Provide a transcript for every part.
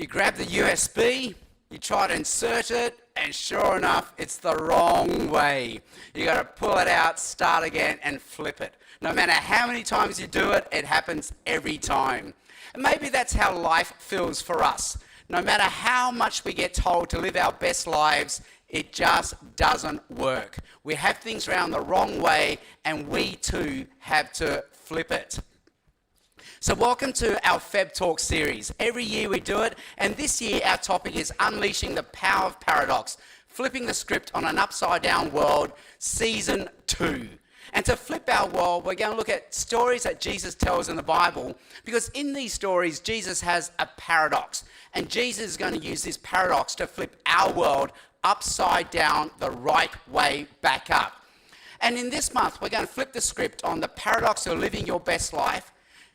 You grab the USB, you try to insert it, and sure enough, it's the wrong way. You got to pull it out, start again, and flip it. No matter how many times you do it, it happens every time. And maybe that's how life feels for us. No matter how much we get told to live our best lives, it just doesn't work. We have things around the wrong way, and we too have to flip it. So welcome to our Feb Talk series. Every year we do it, and this year our topic is Unleashing the Power of Paradox, Flipping the Script on an Upside Down World, Season 2. And to flip our world, we're going to look at stories that Jesus tells in the Bible, because in these stories, Jesus has a paradox. And Jesus is going to use this paradox to flip our world upside down the right way back up. And in this month, we're going to flip the script on the paradox of living your best life.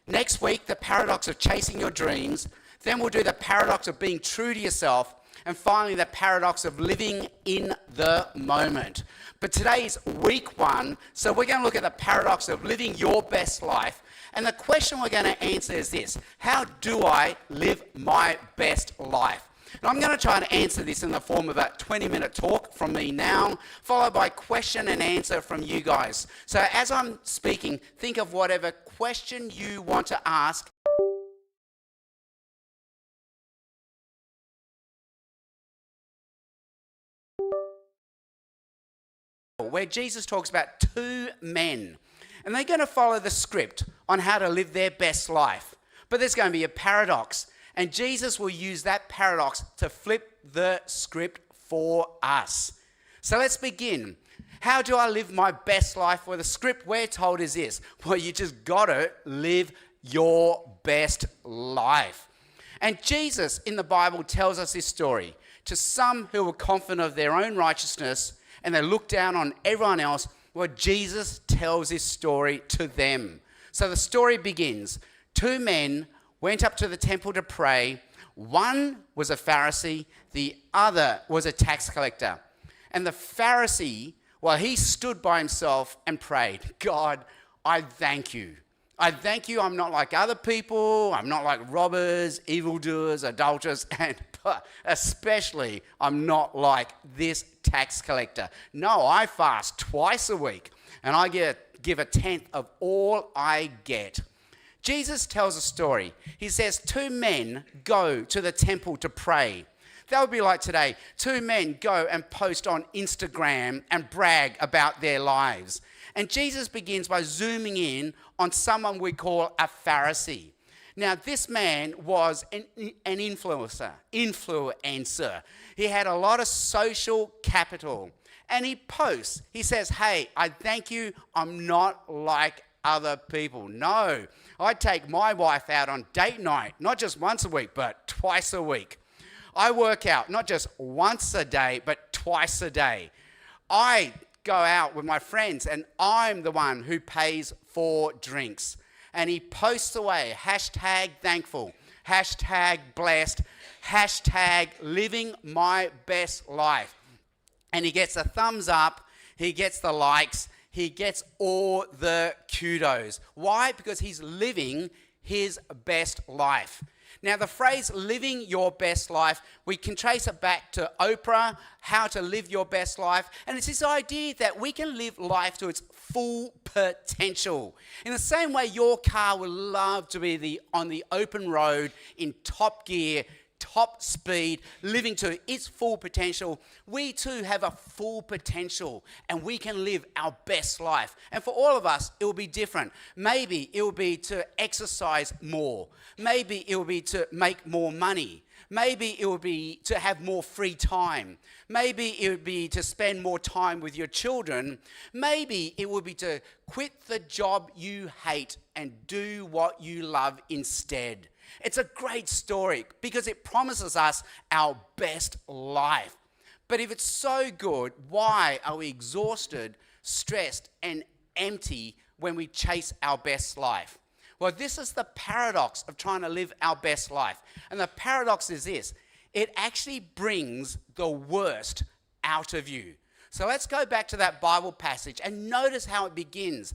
Next week, the paradox of chasing your dreams. Then we'll do the paradox of being true to yourself. And finally, the paradox of living in the moment. But today is week 1, so we're going to look at the paradox of living your best life. And the question we're going to answer is this: how do I live my best life? And I'm going to try to answer this in the form of a 20-minute talk from me now, followed by question and answer from you guys. So as I'm speaking, think of whatever question you want to ask. Where Jesus talks about 2 men, and they're going to follow the script on how to live their best life. But there's going to be a paradox, and Jesus will use that paradox to flip the script for us. So let's begin. How do I live my best life? Well, the script we're told is this: well, you just got to live your best life. And Jesus in the Bible tells us this story. To some who were confident of their own righteousness, and they look down on everyone else, well, Jesus tells this story to them. So the story begins. 2 men went up to the temple to pray. One was a Pharisee, the other was a tax collector. And the Pharisee, well, he stood by himself and prayed, God, I thank you. I thank you I'm not like other people. I'm not like robbers, evildoers, adulterers, and especially I'm not like this tax collector. No, I fast twice a week and I give a tenth of all I get. Jesus tells a story. He says 2 men go to the temple to pray. That would be like today. 2 men go and post on Instagram and brag about their lives. And Jesus begins by zooming in on someone we call a Pharisee. Now, this man was an influencer. He had a lot of social capital. And he posts. He says, hey, I thank you. I'm not like other people. No, I take my wife out on date night, not just once a week, but twice a week. I work out not just once a day, but twice a day. I go out with my friends and I'm the one who pays for drinks. And he posts away, #thankful, #blessed, #living my best life. And he gets a thumbs up, he gets the likes, he gets all the kudos. Why? Because he's living his best life. Now, the phrase living your best life, we can trace it back to Oprah, how to live your best life. And it's this idea that we can live life to its full potential. In the same way your car would love to be on the open road in top gear, top speed, living to its full potential, we too have a full potential and we can live our best life. And for all of us, it will be different. Maybe it will be to exercise more. Maybe it will be to make more money. Maybe it will be to have more free time. Maybe it would be to spend more time with your children. Maybe it would be to quit the job you hate and do what you love instead. It's a great story because it promises us our best life. But if it's so good, why are we exhausted, stressed, and empty when we chase our best life? Well, this is the paradox of trying to live our best life. And the paradox is this: it actually brings the worst out of you. So let's go back to that Bible passage and notice how it begins.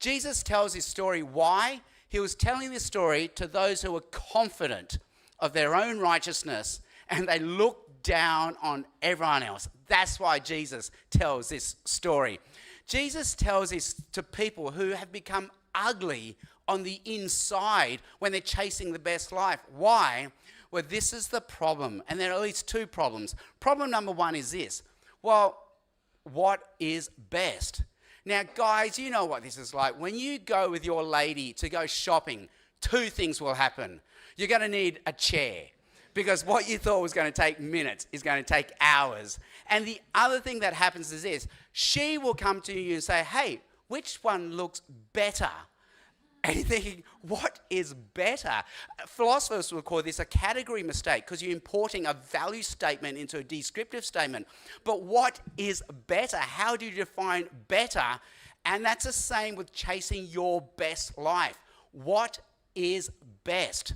Jesus tells his story. Why? He was telling this story to those who were confident of their own righteousness, and they look down on everyone else. That's why Jesus tells this story. Jesus tells this to people who have become ugly on the inside when they're chasing the best life. Why? Well, this is the problem, and there are at least two problems. Problem number one is this. Well, what is best? Now, guys, you know what this is like. When you go with your lady to go shopping, two things will happen. You're going to need a chair, because what you thought was going to take minutes is going to take hours. And the other thing that happens is this. She will come to you and say, hey, which one looks better? And you're thinking, what is better? Philosophers will call this a category mistake, because you're importing a value statement into a descriptive statement. But what is better? How do you define better? And that's the same with chasing your best life. What is best?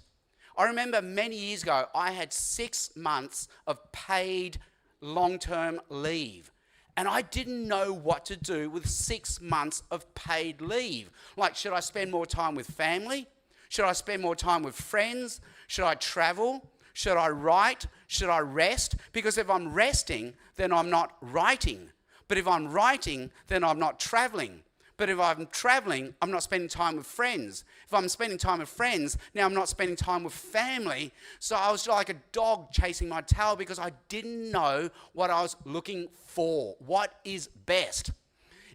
I remember many years ago, I had 6 months of paid long-term leave. And I didn't know what to do with 6 months of paid leave. Like, should I spend more time with family? Should I spend more time with friends? Should I travel? Should I write? Should I rest? Because if I'm resting, then I'm not writing. But if I'm writing, then I'm not traveling. But if I'm traveling, I'm not spending time with friends. If I'm spending time with friends, now I'm not spending time with family. So I was like a dog chasing my tail, because I didn't know what I was looking for. What is best?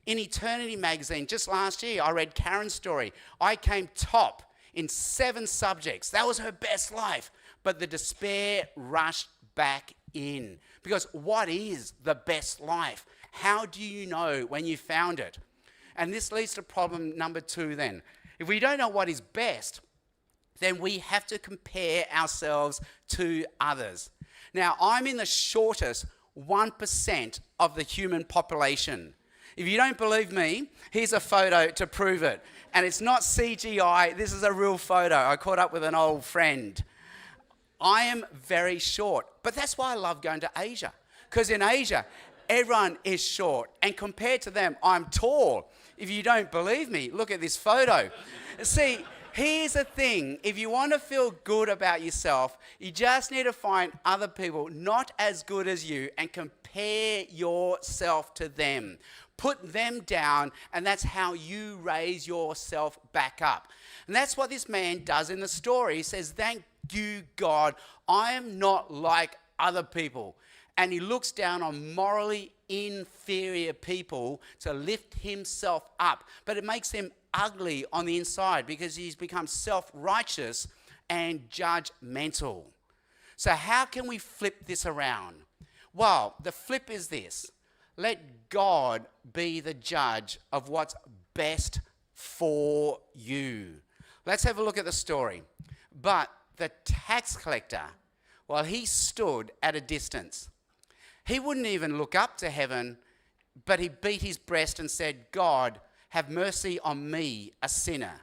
In Eternity magazine, just last year, I read Karen's story. I came top in 7 subjects. That was her best life. But the despair rushed back in. Because what is the best life? How do you know when you found it? And this leads to problem number 2 then. If we don't know what is best, then we have to compare ourselves to others. Now, I'm in the shortest 1% of the human population. If you don't believe me, here's a photo to prove it. And it's not CGI, this is a real photo. I caught up with an old friend. I am very short, but that's why I love going to Asia. Because in Asia, everyone is short, and compared to them, I'm tall. If you don't believe me, look at this photo. See, here's the thing. If you want to feel good about yourself, you just need to find other people not as good as you and compare yourself to them. Put them down, and that's how you raise yourself back up. And that's what this man does in the story. He says, thank you, God, I am not like other people. And he looks down on morally inferior people to lift himself up. But it makes him ugly on the inside, because he's become self-righteous and judgmental. So how can we flip this around? Well, the flip is this. Let God be the judge of what's best for you. Let's have a look at the story. But the tax collector, well, he stood at a distance. He wouldn't even look up to heaven, but he beat his breast and said, God, have mercy on me, a sinner.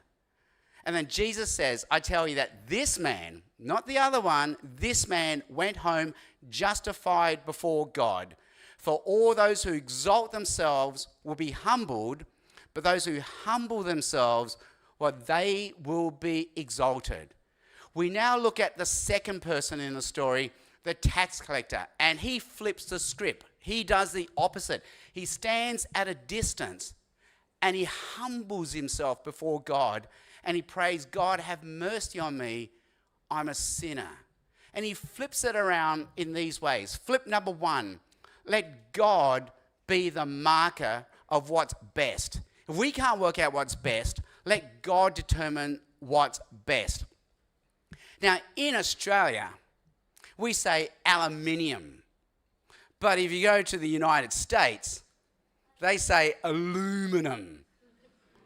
And then Jesus says, I tell you that this man, not the other one, this man went home justified before God. For all those who exalt themselves will be humbled, but those who humble themselves, well, they will be exalted. We now look at the second person in the story, the tax collector, and he flips the script. He does the opposite. He stands at a distance and he humbles himself before God, and he prays, God, have mercy on me, I'm a sinner. And he flips it around in these ways. Flip number 1, let God be the marker of what's best. If we can't work out what's best, let God determine what's best. Now, in Australia, we say aluminium. But if you go to the United States, they say aluminum,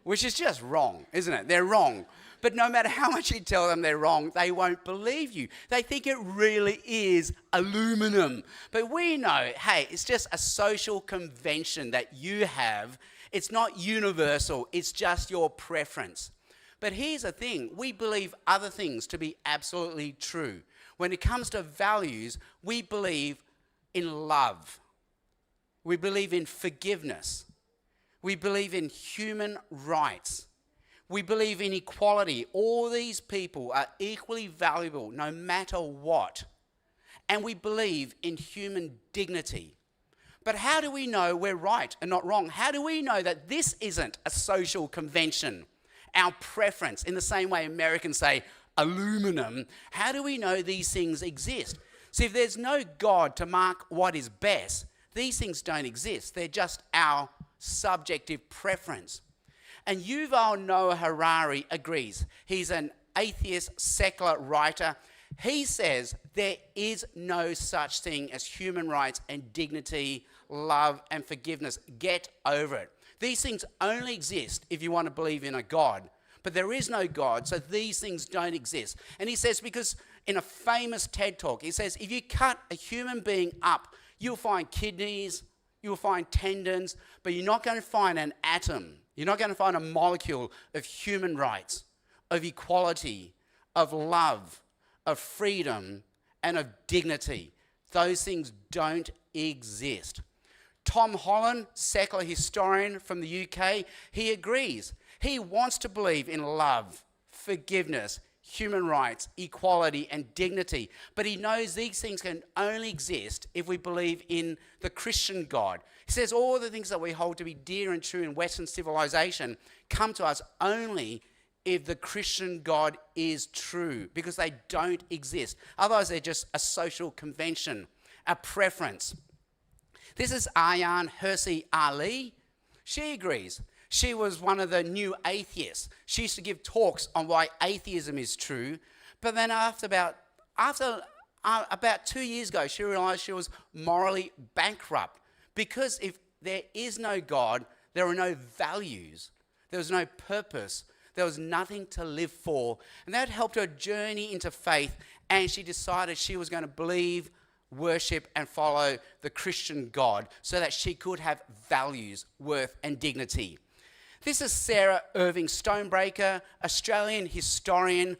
which is just wrong, isn't it? They're wrong. But no matter how much you tell them they're wrong, they won't believe you. They think it really is aluminum. But we know, hey, it's just a social convention that you have. It's not universal. It's just your preference. But here's the thing. We believe other things to be absolutely true. When it comes to values, we believe in love. We believe in forgiveness. We believe in human rights. We believe in equality. All these people are equally valuable no matter what. And we believe in human dignity. But how do we know we're right and not wrong? How do we know that this isn't a social convention, our preference, in the same way Americans say aluminum? How do we know these things exist? See, if there's no God to mark what is best, these things don't exist. They're just our subjective preference. And Yuval Noah Harari agrees. He's an atheist, secular writer. He says there is no such thing as human rights and dignity, love and forgiveness. Get over it. These things only exist if you want to believe in a God. But there is no God, so these things don't exist. And he says, because in a famous TED Talk, he says, if you cut a human being up, you'll find kidneys, you'll find tendons, but you're not going to find an atom. You're not going to find a molecule of human rights, of equality, of love, of freedom, and of dignity. Those things don't exist. Tom Holland, secular historian from the UK, he agrees. He wants to believe in love, forgiveness, human rights, equality, and dignity. But he knows these things can only exist if we believe in the Christian God. He says all the things that we hold to be dear and true in Western civilization come to us only if the Christian God is true, because they don't exist. Otherwise, they're just a social convention, a preference. This is Ayaan Hirsi Ali. She agrees. She was one of the new atheists. She used to give talks on why atheism is true. But then after about 2 years ago, she realized she was morally bankrupt. Because if there is no God, there are no values. There was no purpose. There was nothing to live for. And that helped her journey into faith. And she decided she was going to believe, worship, and follow the Christian God so that she could have values, worth, and dignity. This is Sarah Irving Stonebreaker, Australian historian,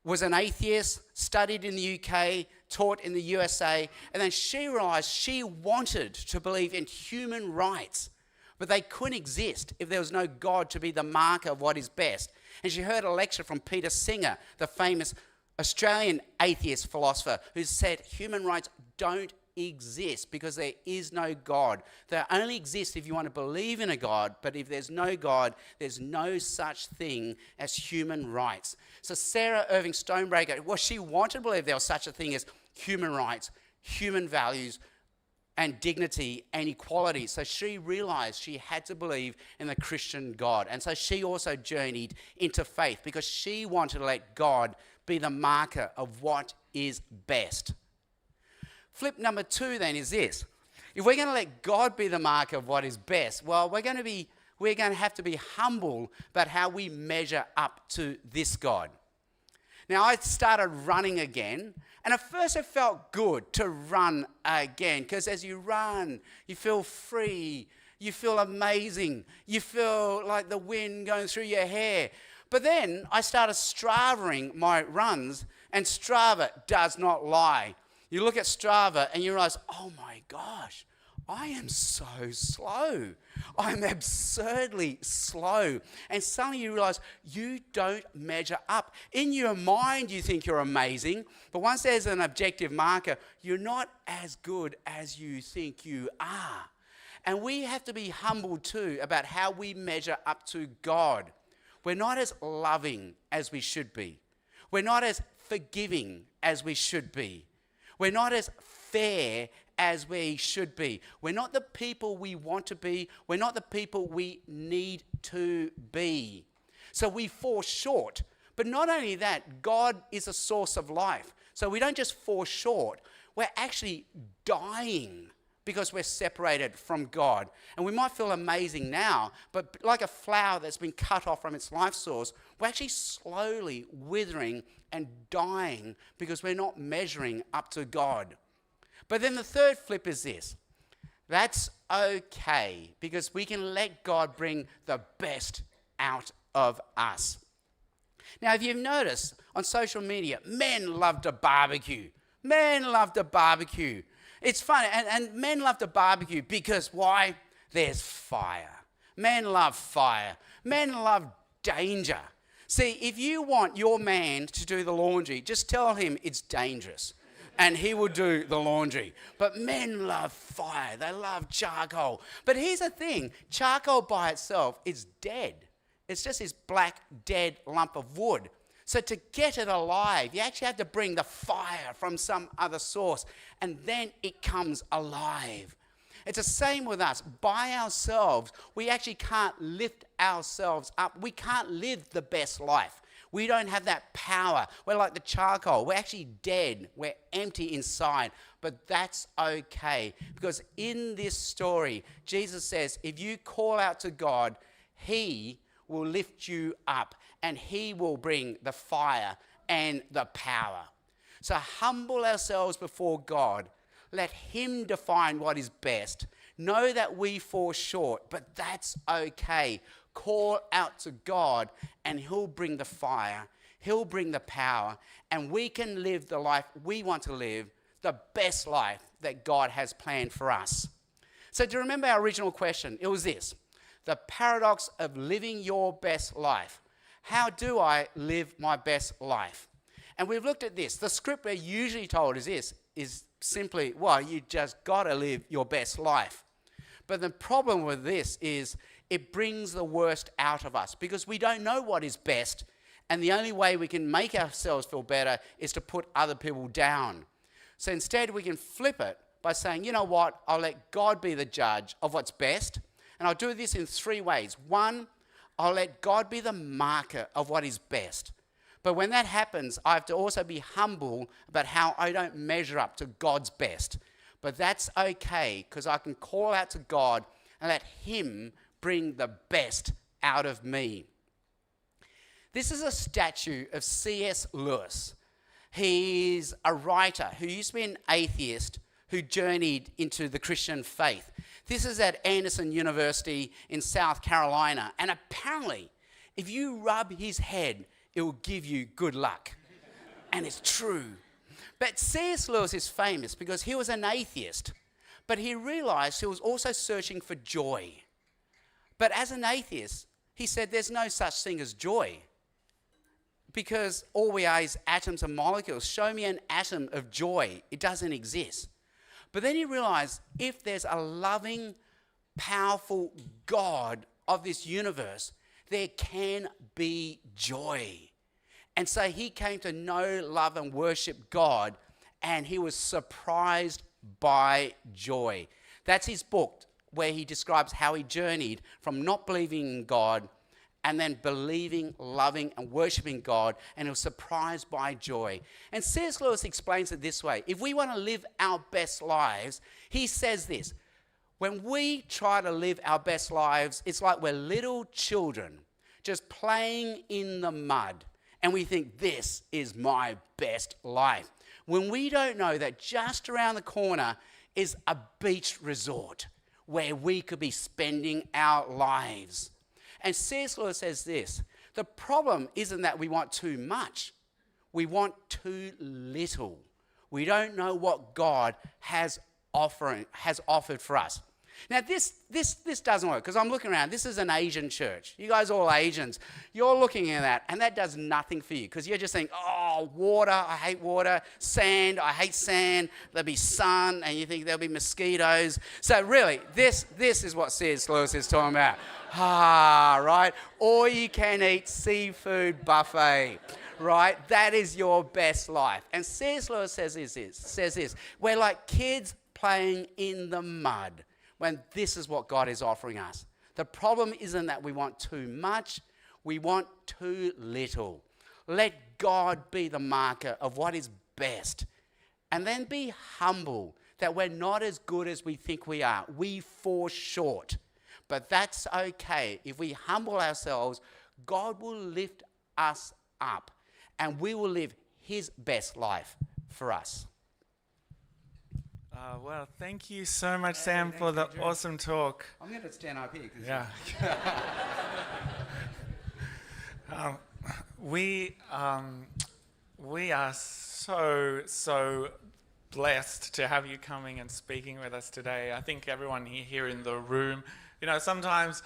was an atheist, studied in the UK, taught in the USA, and then she realised she wanted to believe in human rights, but they couldn't exist if there was no God to be the marker of what is best. And she heard a lecture from Peter Singer, the famous Australian atheist philosopher, who said human rights don't exist because there is no God. They only exist if you want to believe in a God, but if there's no God, there's no such thing as human rights. So Sarah Irving Stonebreaker, well, she wanted to believe there was such a thing as human rights, human values, and dignity and equality. So she realized she had to believe in the Christian God. And so she also journeyed into faith because she wanted to let God be the marker of what is best. Flip number 2 then is this. If we're going to let God be the marker of what is best, well, we're going to have to be humble about how we measure up to this God. Now, I started running again, and at first it felt good to run again, because as you run, you feel free, you feel amazing, you feel like the wind going through your hair. But then I started Stravaing my runs, and Strava does not lie. You look at Strava and you realize, oh my gosh, I am so slow. I'm absurdly slow. And suddenly you realize you don't measure up. In your mind, you think you're amazing, but once there's an objective marker, you're not as good as you think you are. And we have to be humble too about how we measure up to God. We're not as loving as we should be. We're not as forgiving as we should be. We're not as fair as we should be. We're not the people we want to be. We're not the people we need to be. So we fall short. But not only that, God is a source of life. So we don't just fall short. We're actually dying because we're separated from God. And we might feel amazing now, but like a flower that's been cut off from its life source, we're actually slowly withering and dying because we're not measuring up to God. But then the third flip is this. That's okay, because we can let God bring the best out of us. Now, if you've noticed on social media, men love to barbecue. Men love to barbecue. It's funny, and men love to barbecue because why? There's fire. Men love fire. Men love danger. See, if you want your man to do the laundry, just tell him it's dangerous and he will do the laundry. But men love fire. They love charcoal. But here's the thing. Charcoal by itself is dead. It's just this black, dead lump of wood. So to get it alive, you actually have to bring the fire from some other source, and then it comes alive. It's the same with us. By ourselves, we actually can't lift ourselves up. We can't live the best life. We don't have that power. We're like the charcoal. We're actually dead. We're empty inside. But that's okay, because in this story, Jesus says, if you call out to God, he will lift you up, and he will bring the fire and the power. So humble ourselves before God. Let him define what is best. Know that we fall short, but that's okay. Call out to God, and he'll bring the fire. He'll bring the power, and we can live the life we want to live, the best life that God has planned for us. So do you remember our original question? It was this: the paradox of living your best life. How do I live my best life? And we've looked at this. The script we're usually told is this, is simply, well, you just got to live your best life. But the problem with this is it brings the worst out of us, because we don't know what is best, and the only way we can make ourselves feel better is to put other people down. So instead we can flip it by saying, you know what, I'll let God be the judge of what's best. And I'll do this in 3 ways. 1, I'll let God be the marker of what is best. But when that happens, I have to also be humble about how I don't measure up to God's best. But that's okay, because I can call out to God and let him bring the best out of me. This is a statue of C.S. Lewis. He's a writer who used to be an atheist who journeyed into the Christian faith. This is at Anderson University in South Carolina. And apparently, if you rub his head, it will give you good luck. And it's true. But C.S. Lewis is famous because he was an atheist. But he realized he was also searching for joy. But as an atheist, he said there's no such thing as joy, because all we are is atoms and molecules. Show me an atom of joy. It doesn't exist. But then he realized if there's a loving, powerful God of this universe, there can be joy. And so he came to know, love, and worship God, and he was surprised by joy. That's his book, where he describes how he journeyed from not believing in God and then believing, loving, and worshiping God, and he was surprised by joy. And C.S. Lewis explains it this way. If we want to live our best lives, he says this: when we try to live our best lives, it's like we're little children just playing in the mud, and we think this is my best life, when we don't know that just around the corner is a beach resort where we could be spending our lives. And C.S. Lewis says this: the problem isn't that we want too much, we want too little. We don't know what God has offered for us. Now this doesn't work, because I'm looking around. This is an Asian church. You guys are all Asians. You're looking at that, and that does nothing for you, because you're just thinking, oh, water, I hate water. Sand, I hate sand. There'll be sun, and you think there'll be mosquitoes. So really, this is what C.S. Lewis is talking about. Right? All you can eat seafood buffet. Right? That is your best life. And C.S. Lewis says this: we're like kids playing in the mud, when this is what God is offering us. The problem isn't that we want too much, we want too little. Let God be the marker of what is best. And then be humble that we're not as good as we think we are. We fall short. But that's okay. If we humble ourselves, God will lift us up, and we will live his best life for us. Well, thank you so much, Sam, for the awesome talk. I'm going to stand up here. Yeah. We are so blessed to have you coming and speaking with us today. I think everyone here in the room, sometimes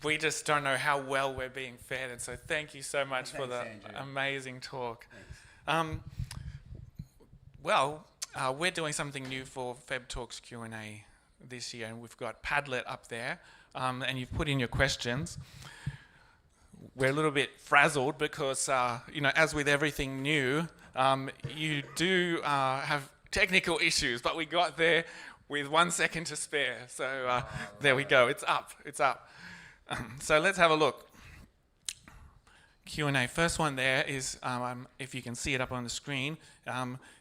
we just don't know how well we're being fed. And so thank you so much for the Andrew. amazing talk. Thanks. We're doing something new for Feb Talks Q&A this year, and we've got Padlet up there, and you've put in your questions. We're a little bit frazzled because, as with everything new, you do have technical issues, but we got there with 1 second to spare. So there we go. It's up. So let's have a look. Q&A. First one there is, if you can see it up on the screen,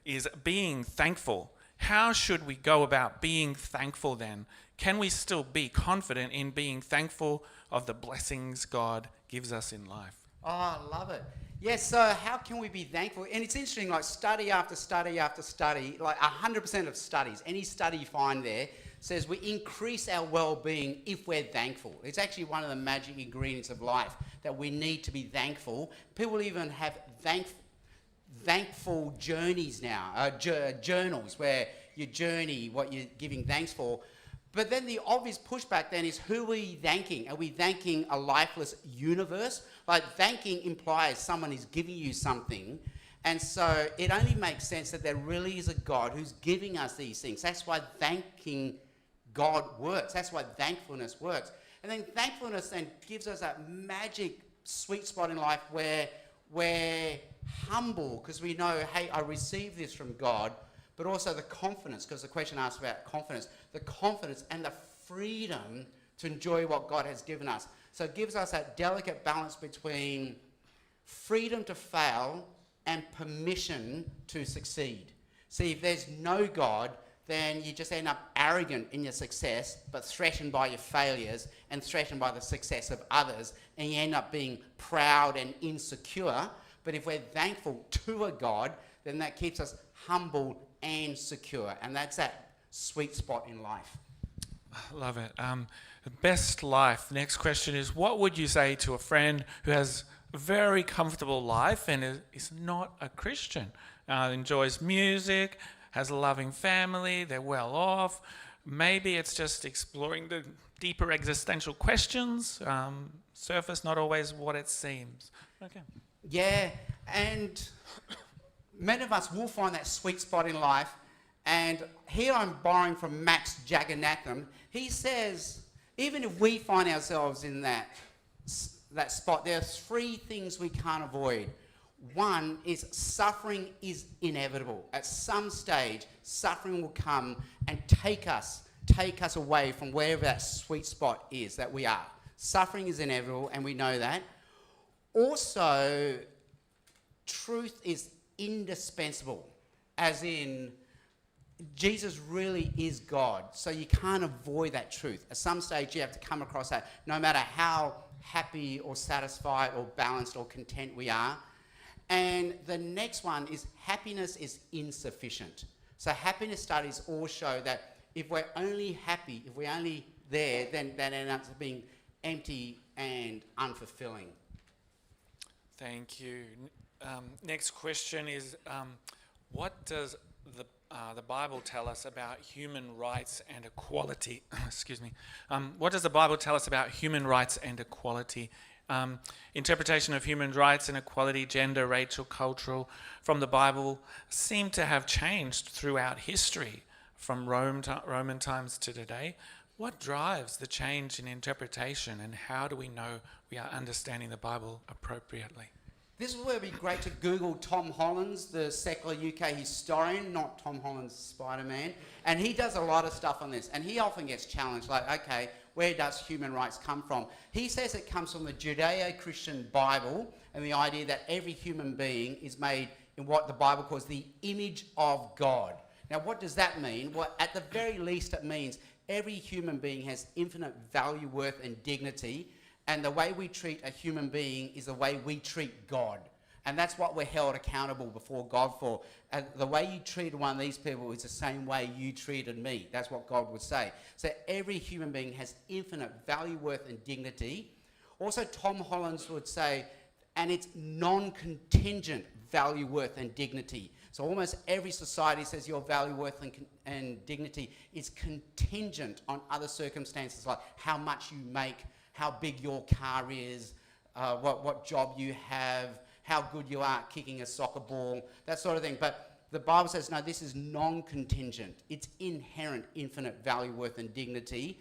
is being thankful. How should we go about being thankful then? Can we still be confident in being thankful of the blessings God gives us in life? Oh, I love it. Yes, so how can we be thankful? And it's interesting, like study after study after study, like 100% of studies, any study you find there, says we increase our well-being if we're thankful. It's actually one of the magic ingredients of life, that we need to be thankful. People even have thankful journeys now, journals where you journey what you're giving thanks for. But then the obvious pushback then is, who are we thanking? Are we thanking a lifeless universe? Like, thanking implies someone is giving you something. And so it only makes sense that there really is a God who's giving us these things. That's why thanking God works. That's why thankfulness works. And then thankfulness then gives us that magic sweet spot in life where we're humble because we know, hey, I received this from God. But also the confidence, because the question asks about confidence, the confidence and the freedom to enjoy what God has given us. So it gives us that delicate balance between freedom to fail and permission to succeed. See, if there's no God, then you just end up arrogant in your success, but threatened by your failures and threatened by the success of others, and you end up being proud and insecure. But if we're thankful to a God, then that keeps us humble and secure, and that's that sweet spot in life. I love it. Best life. Next question is, what would you say to a friend who has a very comfortable life and is not a Christian, enjoys music, has a loving family, they're well off, maybe it's just exploring the deeper existential questions, surface not always what it seems. Okay. Yeah, and many of us will find that sweet spot in life, and here I'm borrowing from Max Jagannatham. He says, even if we find ourselves in that spot, there are three things we can't avoid. One is suffering is inevitable. At some stage, suffering will come and take us away from wherever that sweet spot is that we are. Suffering is inevitable, and we know that. Also, truth is indispensable, as in Jesus really is God, so you can't avoid that truth. At some stage you have to come across that, no matter how happy or satisfied or balanced or content we are. And the next one is happiness is insufficient. So happiness studies all show that if we're only happy, if we're only there, then that ends up being empty and unfulfilling. Thank you. Next question is, what does the Bible tell us about human rights and equality? Excuse me. What does the Bible tell us about human rights and equality? Interpretation of human rights and equality, gender, racial, cultural, from the Bible seem to have changed throughout history, from Roman times to today. What drives the change in interpretation, and how do we know we are understanding the Bible appropriately? This is where it'd be great to Google Tom Hollands, the secular UK historian, not Tom Holland's Spider-Man. And he does a lot of stuff on this. And he often gets challenged, like, okay, where does human rights come from? He says it comes from the Judeo-Christian Bible and the idea that every human being is made in what the Bible calls the image of God. Now, what does that mean? Well, at the very least, it means every human being has infinite value, worth, and dignity. And the way we treat a human being is the way we treat God. And that's what we're held accountable before God for. And the way you treated one of these people is the same way you treated me. That's what God would say. So every human being has infinite value, worth, and dignity. Also, Tom Hollands would say, and it's non-contingent value, worth, and dignity. So almost every society says your value, worth, and dignity is contingent on other circumstances, like how much you make, how big your car is, what job you have, how good you are at kicking a soccer ball, that sort of thing. But the Bible says, no, this is non-contingent. It's inherent, infinite value, worth, and dignity.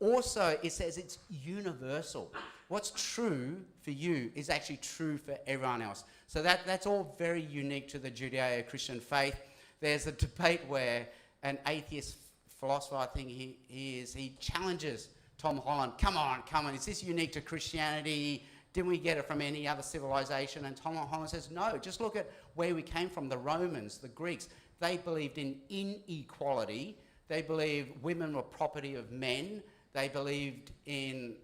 Also, it says it's universal. What's true for you is actually true for everyone else. So that's all very unique to the Judeo-Christian faith. There's a debate where an atheist philosopher, I think he challenges Tom Holland, come on, is this unique to Christianity? Didn't we get it from any other civilization? And Tom Holland says, no, just look at where we came from. The Romans, the Greeks, they believed in inequality. They believed women were property of men. They believed in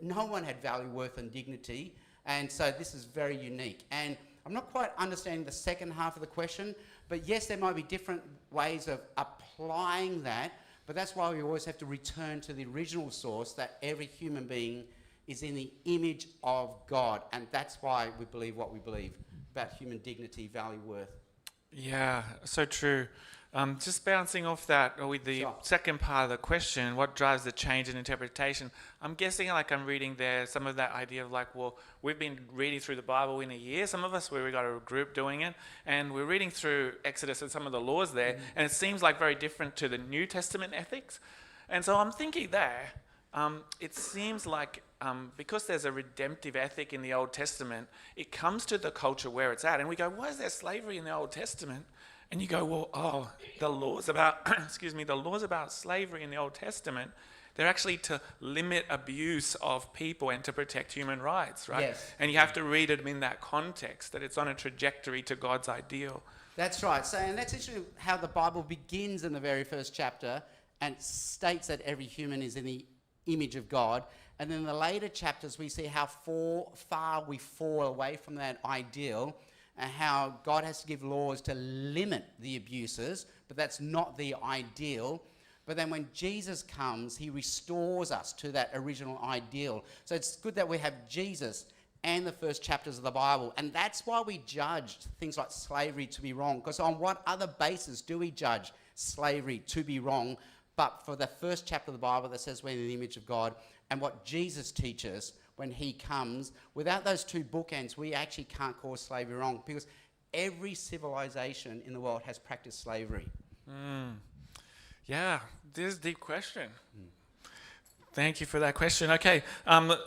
no one had value, worth, and dignity. And so this is very unique. And I'm not quite understanding the second half of the question, but yes, there might be different ways of applying that, but that's why we always have to return to the original source, that every human being is in the image of God. And that's why we believe what we believe about human dignity, value, worth. Yeah, so true. Just bouncing off that with the second part of the question, what drives the change in interpretation? I'm guessing, like I'm reading there, some of that idea of like, well, we've been reading through the Bible in a year, some of us, where we got a group doing it, and we're reading through Exodus and some of the laws there, and it seems like very different to the New Testament ethics. And so I'm thinking there, it seems like because there's a redemptive ethic in the Old Testament, it comes to the culture where it's at, and we go, why is there slavery in the Old Testament? And you go, well, the laws about, the laws about slavery in the Old Testament, they're actually to limit abuse of people and to protect human rights, right? Yes. And you have to read it in that context, that it's on a trajectory to God's ideal. That's right. So, and that's actually how the Bible begins in the very first chapter and states that every human is in the image of God. And then in the later chapters, we see how far we fall away from that ideal, and how God has to give laws to limit the abuses, but that's not the ideal. But then when Jesus comes, he restores us to that original ideal. So it's good that we have Jesus and the first chapters of the Bible. And that's why we judge things like slavery to be wrong, because on what other basis do we judge slavery to be wrong but for the first chapter of the Bible that says we're in the image of God, and what Jesus teaches when he comes? Without those two bookends, we actually can't call slavery wrong, because every civilization in the world has practiced slavery. Yeah, this is a deep question. Thank you for that question. Okay,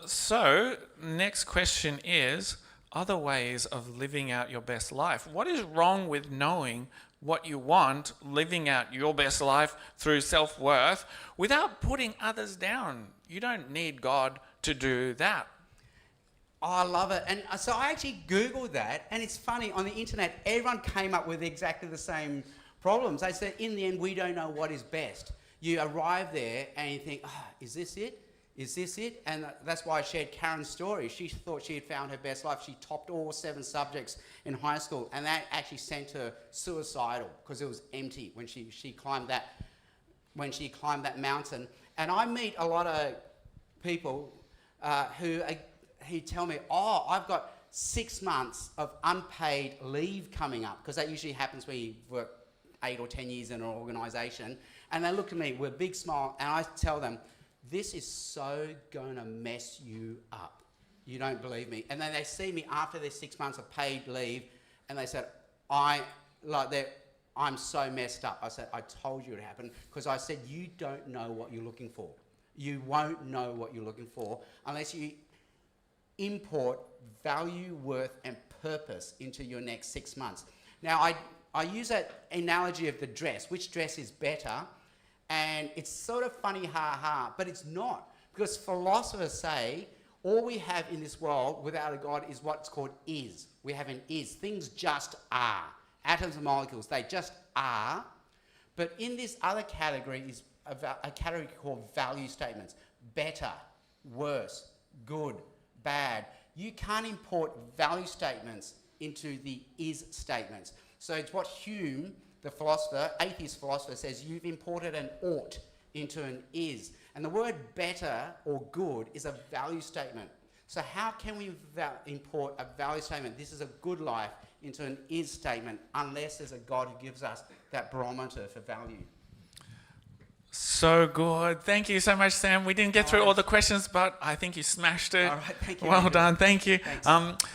so next question is, other ways of living out your best life. What is wrong with knowing what you want, living out your best life through self-worth without putting others down? You don't need God to do that. Oh, I love it. And so I actually Googled that, and it's funny, on the internet, everyone came up with exactly the same problems. They said, in the end, we don't know what is best. You arrive there and you think, is this it? Is this it? And that's why I shared Karen's story. She thought she had found her best life. She topped all 7 subjects in high school, and that actually sent her suicidal because it was empty when she climbed that mountain. And I meet a lot of people who tell me, I've got 6 months of unpaid leave coming up, because that usually happens when you work 8 or 10 years in an organisation. And they look at me with a big smile, and I tell them, this is so going to mess you up. You don't believe me. And then they see me after their 6 months of paid leave, and they said, I'm so messed up. I said, I told you it happened, because I said, you don't know what you're looking for. You won't know what you're looking for unless you import value, worth, and purpose into your next 6 months. Now, I use that analogy of the dress. Which dress is better? And it's sort of funny, but it's not. Because philosophers say all we have in this world without a God is what's called is. We have an is. Things just are. Atoms and molecules, they just are. But in this other category is a category called value statements. Better, worse, good, bad. You can't import value statements into the is statements. So it's what Hume, the philosopher, atheist philosopher, says, you've imported an ought into an is. And the word better or good is a value statement. So how can we import a value statement, this is a good life, into an is statement, unless there's a God who gives us that barometer for value? So good. Thank you so much, Sam. We didn't get through all the questions, but I think you smashed it. All right, thank you, Well Andrew. done. Thank you. Thanks.